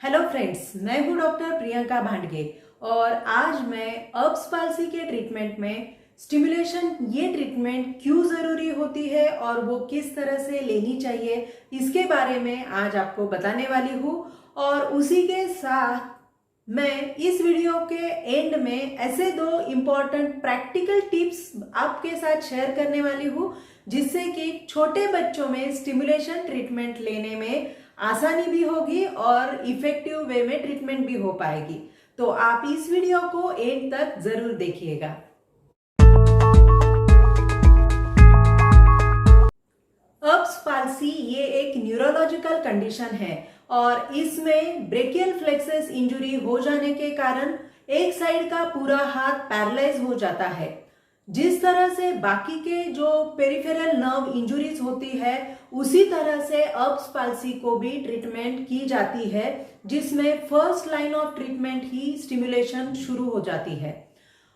Hello friends, मैं हूं doctor Priyanka भांडगे और आज मैं अर्ब्स पाल्सी के ट्रीटमेंट में स्टिमुलेशन ये ट्रीटमेंट क्यों ज़रूरी होती है और वो किस तरह से लेनी चाहिए इसके बारे में आज आपको बताने वाली हूँ। और उसी के साथ मैं इस वीडियो के एंड में ऐसे दो इम्पॉर्टेंट प्रैक्टिकल टिप्स आपके साथ शेयर करने वाली हूँ जिससे कि छोटे बच्चों में स्टिमुलेशन ट्रीटमेंट लेने में आसानी भी होगी और इफेक्टिव वे में ट्रीटमेंट भी हो पाएगी। तो आप इस वीडियो को एंड तक जरूर देखिएगा। अर्ब्स पाल्सी ये एक न्यूरोलॉजिकल कंडीशन है और इसमें ब्रेकियल फ्लेक्सस इंजरी हो जाने के कारण एक साइड का पूरा हाथ पैरालाइज हो जाता है। जिस तरह से बाकी के जो पेरिफेरल नर्व इंजुरीज होती है उसी तरह से अर्ब्स पाल्सी को भी ट्रीटमेंट की जाती है, जिसमें first line of treatment he stimulation शुरू हो जाती है।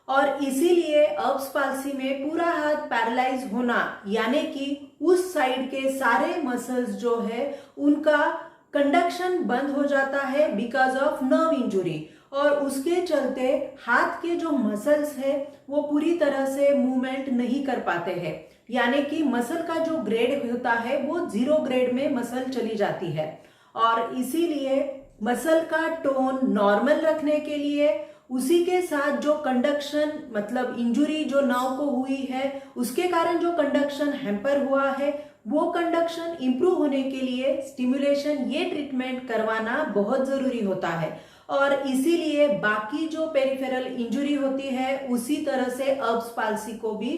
और इसीलिए अर्ब्स पाल्सी में पूरा हाथ पैरालाइज होना यानी कि उस साइड के सारे मसल्स जो है उनका कंडक्शन बंद हो जाता है बिकॉज ऑफ नर्व इंजुरी, और उसके चलते हाथ के जो मसल्स है वो पूरी तरह से मूवमेंट नहीं कर पाते हैं, यानी कि मसल का जो ग्रेड होता है वो 0 ग्रेड में मसल चली जाती है। और इसीलिए मसल का टोन नॉर्मल रखने के लिए उसी के साथ जो कंडक्शन मतलब इंजुरी जो नाव को हुई है उसके कारण जो कंडक्शन हैम्पर हुआ है वो कंडक्शन इंप्रूव होने के लिए स्टिमुलेशन ये ट्रीटमेंट करवाना बहुत जरूरी होता है। और इसीलिए बाकी जो पेरिफेरल इंजुरी होती है उसी तरह से अर्ब्स पाल्सी को भी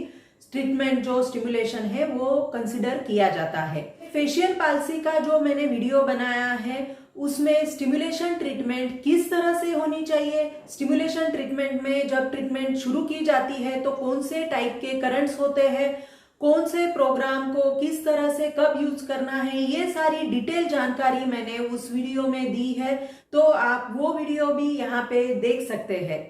ट्रीटमेंट जो स्टिमुलेशन है वो कंसिडर किया जाता है। फेशियल पाल्सी का जो मैंने वीडियो बनाया है उसमें स्टिमुलेशन ट्रीटमेंट किस तरह से होनी चाहिए, स्टिमुलेशन ट्रीटमेंट में जब ट्रीटमेंट शुरू की जाती है तो कौन से टाइप के करंट्स होते हैं, कौन से प्रोग्राम को किस तरह से कब यूज करना है, ये सारी डिटेल जानकारी मैंने उस वीडियो में दी है, तो आप वो वीडियो भी यहाँ पे देख सकते हैं।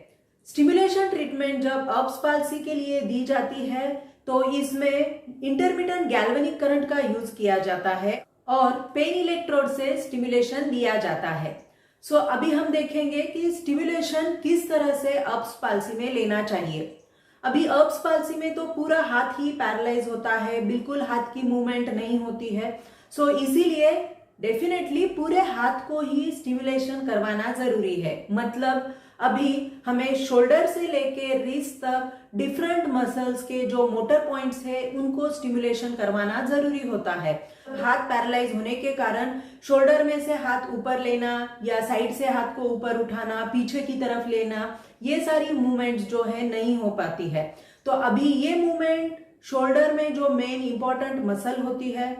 स्टिमुलेशन ट्रीटमेंट जब अर्ब्स पाल्सी के लिए दी जाती है तो इसमें इंटरमिटेंट गैल्वेनिक करंट का यूज किया जाता है और पेन इलेक्ट्रोड से स्टिमुलेशन दिया जाता है। सो अभी हम देखेंगे कि स्टिमुलेशन किस तरह से अर्ब्स पाल्सी में लेना चाहिए। अभी अर्ब्स पाल्सी में तो पूरा हाथ ही पैरालाइज होता है, बिल्कुल हाथ की मूवमेंट नहीं होती है। सो इसीलिए डेफिनेटली पूरे हाथ को ही स्टिमुलेशन करवाना जरूरी है। मतलब अभी हमें शोल्डर से लेके रिस्ट तक डिफरेंट मसल्स के जो मोटर पॉइंट्स है उनको स्टिमुलेशन करवाना जरूरी होता है। हाथ पैरालाइज होने के कारण शोल्डर में से हाथ ऊपर लेना या साइड से हाथ को ऊपर उठाना, पीछे की तरफ लेना, ये सारी मूवमेंट्स जो है नहीं हो पाती है। तो अभी ये मूवमेंट शोल्डर में जो मेन इंपॉर्टेंट मसल होती है,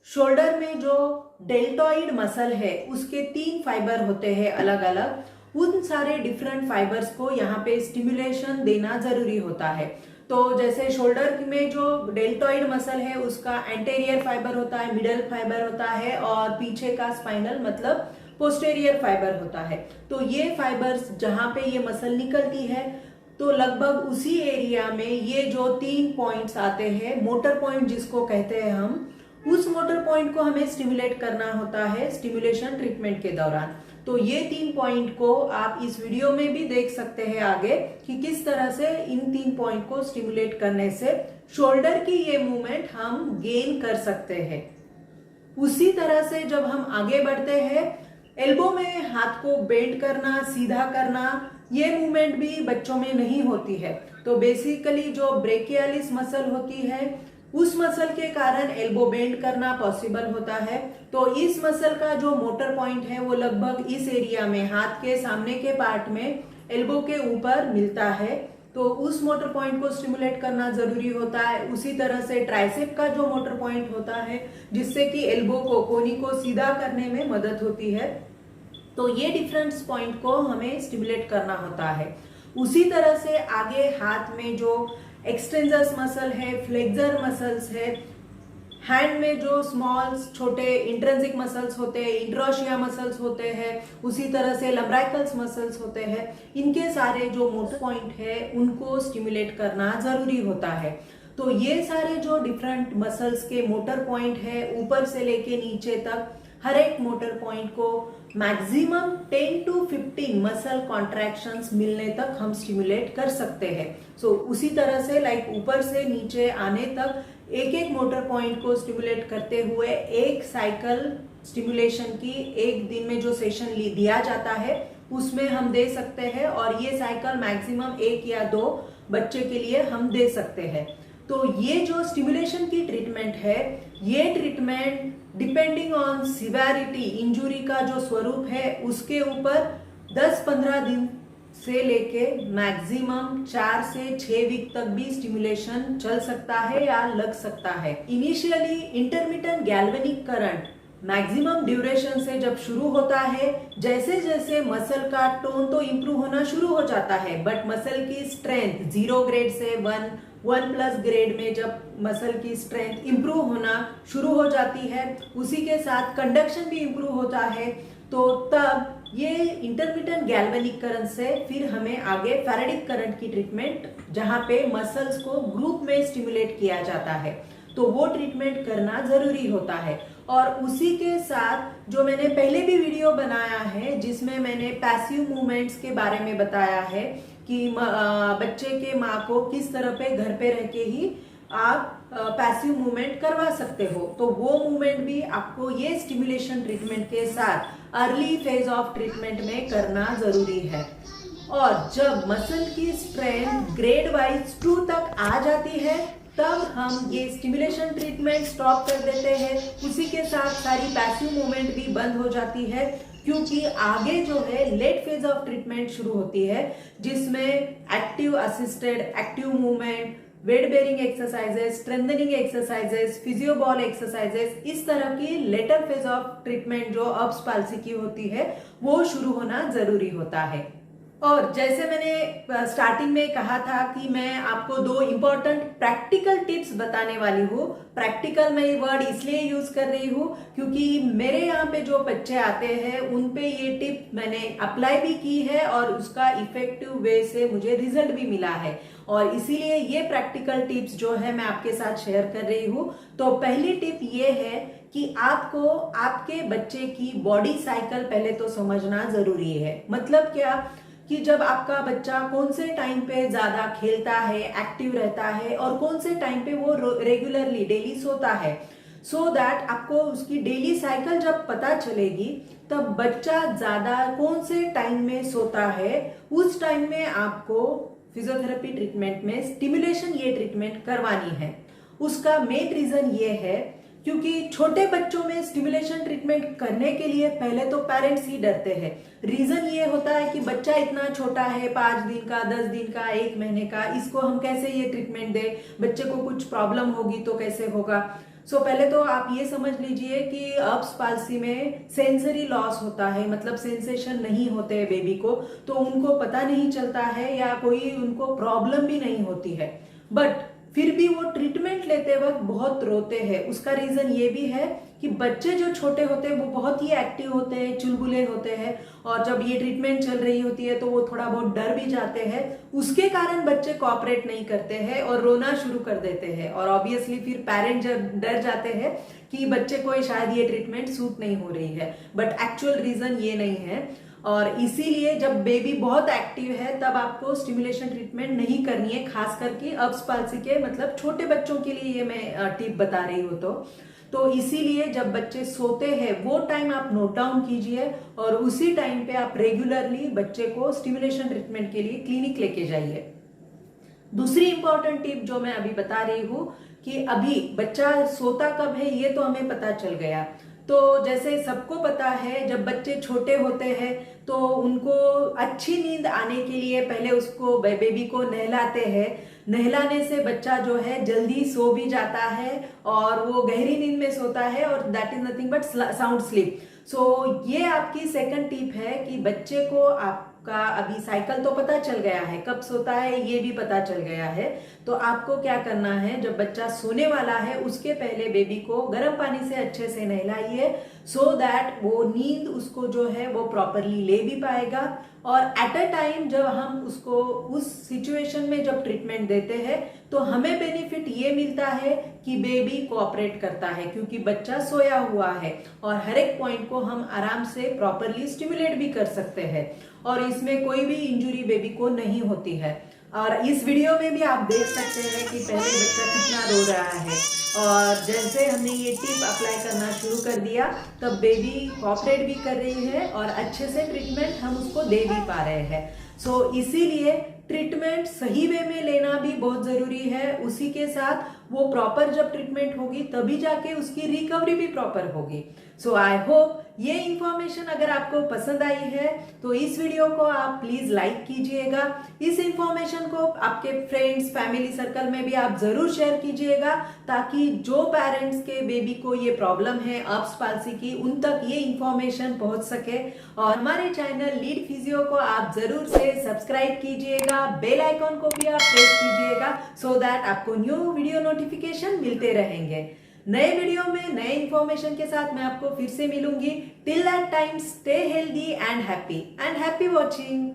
शोल्डर में जो डेल्टॉइड मसल है उसके 3 फाइबर होते हैं अलग अलग, उन सारे डिफरेंट फाइबर्स को यहाँ पे स्टिमुलेशन देना जरूरी होता है। तो जैसे शोल्डर में जो डेल्टॉइड मसल है उसका एंटेरियर फाइबर होता है, मिडल फाइबर होता है और पीछे का स्पाइनल मतलब पोस्टेरियर फाइबर होता है। तो ये फाइबर्स जहाँ पे ये मसल निकलती है तो लगभग उसी एरिया में ये जो 3 पॉइंट्स आते हैं, मोटर पॉइंट जिसको कहते हैं हम, उस मोटर पॉइंट को हमें स्टिमुलेट करना होता है स्टिमुलेशन ट्रीटमेंट के दौरान। तो ये 3 पॉइंट को आप इस वीडियो में भी देख सकते हैं आगे कि किस तरह से इन 3 पॉइंट को स्टिमुलेट करने से शोल्डर की ये मूवमेंट हम गेन कर सकते हैं। उसी तरह से जब हम आगे बढ़ते हैं, एल्बो में हाथ को बेंड करना, सीधा करना, ये मूवमेंट भी बच्चों में नहीं होती है। तो बेसिकली जो ब्रेकियालिस मसल होती है उस मसल के कारण एल्बो बेंड करना पॉसिबल होता है। तो इस मसल का जो मोटर पॉइंट है वो लगभग इस एरिया में हाथ के सामने के पार्ट में एल्बो के ऊपर मिलता है, तो उस मोटर पॉइंट को स्टिमुलेट करना जरूरी होता है। उसी तरह से ट्राइसेप का जो मोटर पॉइंट होता है जिससे कि एल्बो को, कोनी को सीधा करने में मदद होती है, तो ये डिफरेंट पॉइंट को हमें स्टिमुलेट करना होता है। उसी तरह से आगे हाथ में जो एक्सटेंसर्स मसल है, फ्लेक्सर मसल्स है, हैंड में जो स्मॉल छोटे इंट्रिंसिक मसल्स होते हैं, इंट्रोशिया मसल्स होते हैं, उसी तरह से लम्ब्राइकल्स मसल्स होते हैं, इनके सारे जो मोटर पॉइंट है उनको स्टिमुलेट करना जरूरी होता है। तो ये सारे जो डिफरेंट मसल्स के मोटर पॉइंट है ऊपर से लेके नीचे तक हर एक मोटर पॉइंट को मैक्सिमम 10 to 15 मसल कॉन्ट्रैक्शंस मिलने तक हम स्टिमुलेट कर सकते हैं। उसी तरह से लाइक ऊपर से नीचे आने तक एक एक मोटर पॉइंट को स्टिमुलेट करते हुए एक साइकिल स्टिमुलेशन की एक दिन में जो सेशन दिया जाता है उसमें हम दे सकते हैं, और ये साइकिल मैक्सिमम 1 या 2 बच्चे के लिए हम दे सकते हैं। तो ये जो स्टिमुलेशन की ट्रीटमेंट है, ये treatment depending on severity, injury का जो स्वरूप है उसके ऊपर 10-15 दिन से लेके मैक्सिमम 4 से 6 वीक तक भी स्टिमुलेशन चल सकता है या लग सकता है। Initially intermittent galvanic current maximum duration से जब शुरू होता है, जैसे जैसे मसल का टोन तो इंप्रूव होना शुरू हो जाता है, बट मसल की स्ट्रेंथ 0 ग्रेड से 1+ ग्रेड में जब मसल की स्ट्रेंथ इंप्रूव होना शुरू हो जाती है, उसी के साथ कंडक्शन भी इंप्रूव होता है। तो तब ये इंटरमिटेंट गैल्वेनिक करंट से फिर हमें आगे फैराडिक करंट की ट्रीटमेंट, जहां पे मसल्स को ग्रुप में स्टिमुलेट किया जाता है, तो वो ट्रीटमेंट करना जरूरी होता है। और उसी के साथ जो मैंने पहले भी वीडियो बनाया है जिसमें मैंने पैसिव मूवमेंट्स के बारे में बताया है कि बच्चे के माँ को किस तरह पे घर पे रह के ही आप पैसिव मूवमेंट करवा सकते हो, तो वो मूवमेंट भी आपको ये स्टिमुलेशन ट्रीटमेंट के साथ अर्ली फेज ऑफ ट्रीटमेंट में करना जरूरी है। और जब मसल की स्ट्रेंथ ग्रेड वाइज 2 तक आ जाती है, तब हम ये स्टिमुलेशन ट्रीटमेंट स्टॉप कर देते हैं। उसी के साथ सारी पैसिव मूवमेंट भी बंद हो जाती है, क्योंकि आगे जो है लेट फेज ऑफ ट्रीटमेंट शुरू होती है, जिसमें active assisted active movement, weight bearing exercises, strengthening exercises, physio ball exercises, इस तरह की लेटर फेज ऑफ ट्रीटमेंट जो अब्स पाल्सी की होती है वो शुरू होना जरूरी होता है। और जैसे मैंने स्टार्टिंग में कहा था कि मैं आपको 2 इंपॉर्टेंट प्रैक्टिकल टिप्स बताने वाली हूँ। प्रैक्टिकल मैं ये वर्ड इसलिए यूज कर रही हूँ क्योंकि मेरे यहाँ पे जो बच्चे आते हैं उन पे ये टिप मैंने अप्लाई भी की है और उसका इफेक्टिव वे से मुझे रिजल्ट भी मिला है, और इसीलिए ये प्रैक्टिकल टिप्स जो है मैं आपके साथ शेयर कर रही हूँ। तो पहली टिप ये है कि आपको आपके बच्चे की बॉडी साइकिल पहले तो समझना जरूरी है। मतलब क्या कि जब आपका बच्चा कौन से टाइम पे ज्यादा खेलता है, एक्टिव रहता है, और कौन से टाइम पे वो रेगुलरली डेली सोता है, सो दैट आपको उसकी डेली साइकिल जब पता चलेगी, तब बच्चा ज्यादा कौन से टाइम में सोता है उस टाइम में आपको फिजियोथेरेपी ट्रीटमेंट में स्टिमुलेशन ये ट्रीटमेंट करवानी है। उसका मेन रीजन ये है क्योंकि छोटे बच्चों में स्टिमुलेशन ट्रीटमेंट करने के लिए पहले तो पेरेंट्स ही डरते हैं। रीजन ये होता है कि बच्चा इतना छोटा है, 5 दिन का, 10 दिन का, 1 महीने का, इसको हम कैसे ये ट्रीटमेंट दें, बच्चे को कुछ प्रॉब्लम होगी तो कैसे होगा। पहले तो आप ये समझ लीजिए कि अब्स पाल्सी में सेंसरी लॉस होता है, मतलब सेंसेशन नहीं होते हैं बेबी को, तो उनको पता नहीं चलता है या कोई उनको प्रॉब्लम भी नहीं होती है, बट फिर भी वो ट्रीटमेंट लेते वक्त बहुत रोते हैं। उसका रीजन ये भी है कि बच्चे जो छोटे होते हैं वो बहुत ही एक्टिव होते हैं, चुलबुले होते हैं, और जब ये ट्रीटमेंट चल रही होती है तो वो थोड़ा बहुत डर भी जाते हैं। उसके कारण बच्चे कोऑपरेट नहीं करते हैं और रोना शुरू कर देते हैं, और ऑब्वियसली फिर पेरेंट जब डर जाते हैं कि बच्चे को शायद ये ट्रीटमेंट सूट नहीं हो रही है, बट एक्चुअल रीजन ये नहीं है। और इसीलिए जब बेबी बहुत एक्टिव है तब आपको स्टिमुलेशन ट्रीटमेंट नहीं करनी है, खास करके अब्स पाल्सी के मतलब छोटे बच्चों के लिए ये मैं टिप बता रही हूँ। तो इसीलिए जब बच्चे सोते हैं वो टाइम आप नोट डाउन कीजिए, और उसी टाइम पे आप रेगुलरली बच्चे को स्टिमुलेशन ट्रीटमेंट के लिए क्लिनिक लेके जाइए। दूसरी इंपॉर्टेंट टिप जो मैं अभी बता रही हूँ कि अभी बच्चा सोता कब है ये तो हमें पता चल गया। तो जैसे सबको पता है जब बच्चे छोटे होते हैं तो उनको अच्छी नींद आने के लिए पहले उसको बेबी को नहलाते हैं। नहलाने से बच्चा जो है जल्दी सो भी जाता है और वो गहरी नींद में सोता है, और that is nothing but sound sleep. ये आपकी सेकंड टिप है कि बच्चे को आपका अभी साइकिल तो पता चल गया है, कब सोता है ये भी पता चल गया है, तो आपको क्या करना है, जब बच्चा सोने वाला है उसके पहले बेबी को गर्म पानी से अच्छे से नहलाइए, सो दैट वो नींद उसको जो है वो प्रॉपरली ले भी पाएगा। और एट अ टाइम जब हम उसको उस सिचुएशन में जब ट्रीटमेंट देते हैं तो हमें बेनिफिट ये मिलता है कि बेबी कोऑपरेट करता है, क्योंकि बच्चा सोया हुआ है और हर एक पॉइंट को हम आराम से प्रॉपरली स्टिमुलेट भी कर सकते हैं और इसमें कोई भी इंजुरी बेबी को नहीं होती है। और इस वीडियो में भी आप देख सकते हैं कि पहले बच्चा कितना रो रहा है और जैसे हमने ये टिप अप्लाई करना शुरू कर दिया तब बेबी कोऑपरेट भी कर रही है और अच्छे से ट्रीटमेंट हम उसको दे भी पा रहे हैं। सो इसीलिए ट्रीटमेंट सही वे में लेना भी बहुत जरूरी है। उसी के साथ वो प्रॉपर जब ट्रीटमेंट होगी तभी जाके उसकी रिकवरी भी प्रॉपर होगी। सो आई होप ये इंफॉर्मेशन अगर आपको पसंद आई है तो इस वीडियो को आप प्लीज लाइक कीजिएगा। इस इंफॉर्मेशन को आपके फ्रेंड्स फैमिली सर्कल में भी आप जरूर शेयर कीजिएगा, ताकि जो पेरेंट्स के बेबी को ये प्रॉब्लम है अब्स पाल्सी की, उन तक ये इंफॉर्मेशन पहुंच सके। और हमारे चैनल लीड फिजियो को आप जरूर से सब्सक्राइब कीजिएगा, बेल आइकॉन को भी आप प्रेस कीजिएगा, सो दैट आपको न्यू वीडियो नोटिफिकेशन मिलते रहेंगे। नए वीडियो में नए इंफॉर्मेशन के साथ मैं आपको फिर से मिलूंगी। Till that time stay healthy and happy watching.